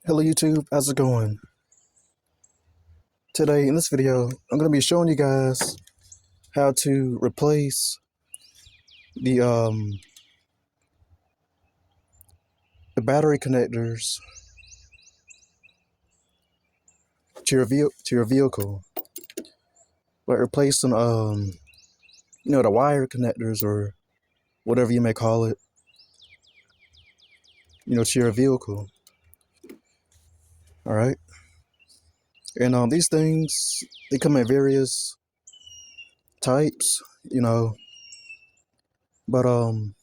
Hello YouTube, how's it going? Today in this video, I'm going to be showing you guys how to replace the the battery connectors to your vehicle. Like replacing the wire connectors or whatever you may call it, to your vehicle. All right. And these things, they come in various types, but and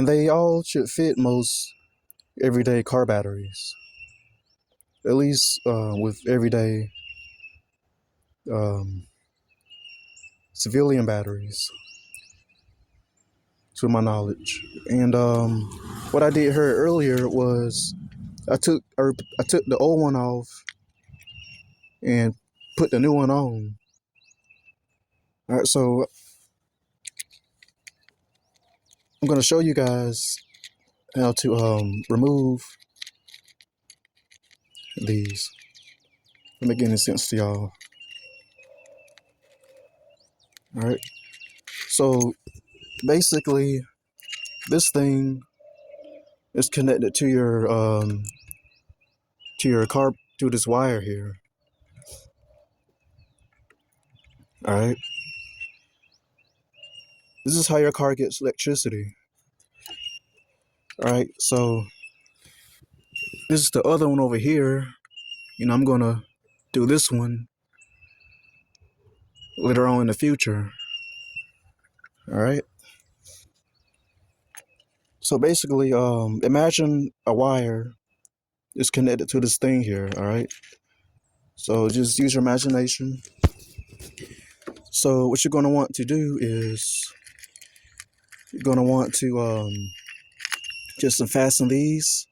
they all should fit most everyday car batteries. At least with everyday um, civilian batteries, to my knowledge. And what I did here earlier was I took the old one off and put the new one on. All right, so I'm going to show you guys how to remove these. Let me get any sense to y'all. All right, so basically this thing is connected to your car through this wire here. All right, this is how your car gets electricity. All right, so this is the other one over here. I'm gonna do this one later on in the future. All right, so basically imagine a wire is connected to this thing here. All right, so just use your imagination. So what you're going to want to do is you're going to want to just fasten this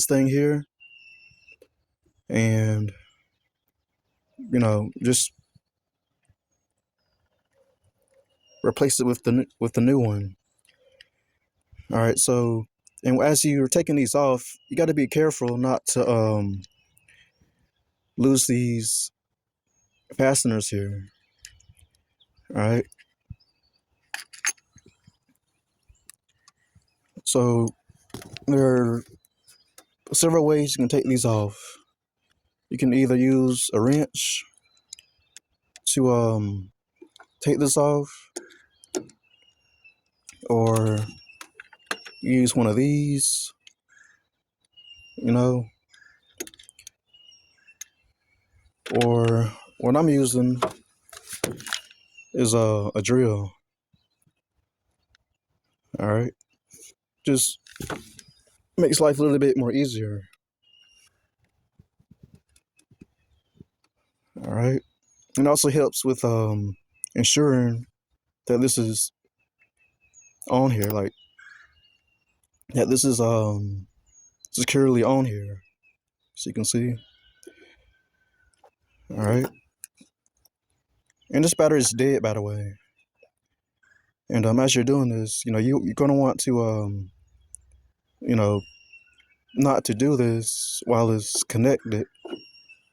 thing here, and just replace it with the new one. All right, so and as you're taking these off, you got to be careful not to lose these fasteners here. All right, so there are several ways you can take these off. You can either use a wrench to take this off, or use one of these, or what I'm using is a drill. All right, just makes life a little bit more easier. All right, and also helps with ensuring that this is on here, like that this is securely on here, so you can see. All right, and this battery is dead, by the way. And as you're doing this, you're gonna want to you know not to do this while it's connected.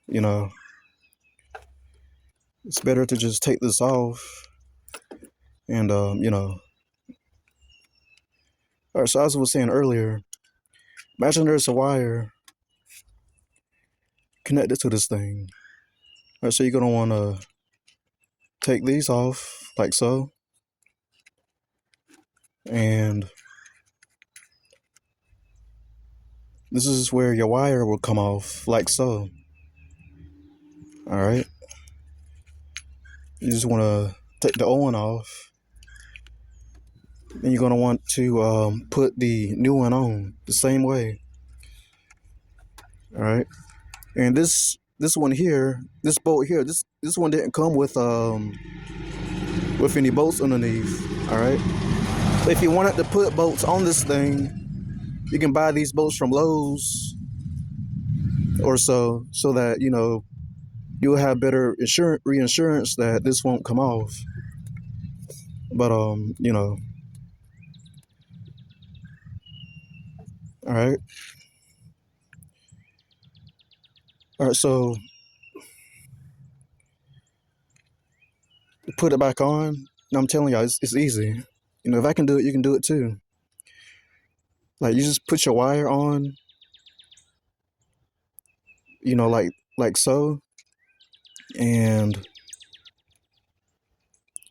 you know it's better to just take this off and all right, so as I was saying earlier, imagine there's a wire connected to this thing. All right, so you're gonna want to take these off like so, and this is where your wire will come off like so. All right, you just want to take the old one off, and you're gonna want to put the new one on the same way. All right, and this one here, this bolt here, this one didn't come with any bolts underneath. All right, so if you wanted to put bolts on this thing, you can buy these bolts from Lowe's or so that you'll have better reinsurance that this won't come off. But All right. All right. So put it back on. And I'm telling y'all, it's easy. You know, if I can do it, you can do it too. Like you just put your wire on. You know, like so, and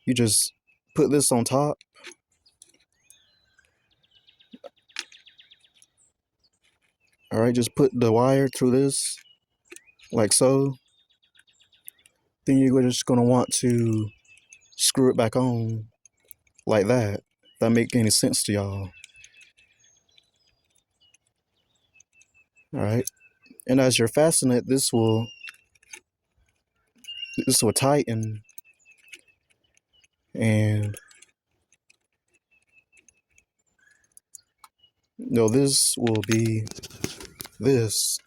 you just put this on top. All right. Just put the wire through this, like so. Then you're just gonna want to screw it back on like that. If that make any sense to y'all? All right. And as you're fastening it, this will tighten, and you know this will be this.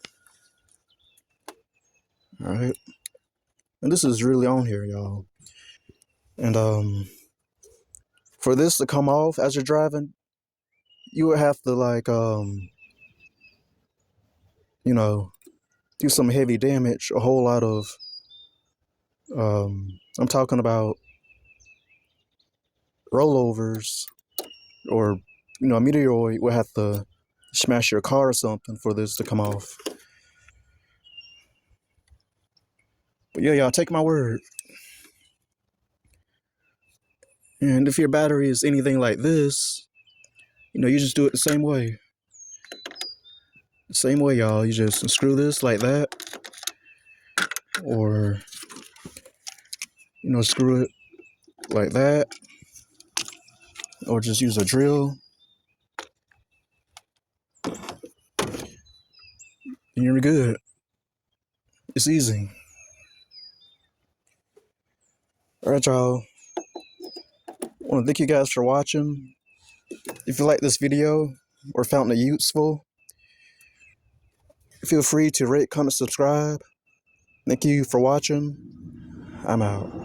All right. And this is really on here, y'all. And for this to come off as you're driving, you would have to like you know, do some heavy damage, a whole lot of I'm talking about rollovers, or you know, a meteoroid would have to smash your car or something for this to come off. But yeah, y'all, take my word. And if your battery is anything like this, you know, you just do it the same way. The same way, y'all. You just screw this like that, or you know, screw it like that, or just use a drill, and you're good. It's easy. All right, y'all. I want to thank you guys for watching. If you like this video or found it useful, feel free to rate, comment, subscribe. Thank you for watching. I'm out.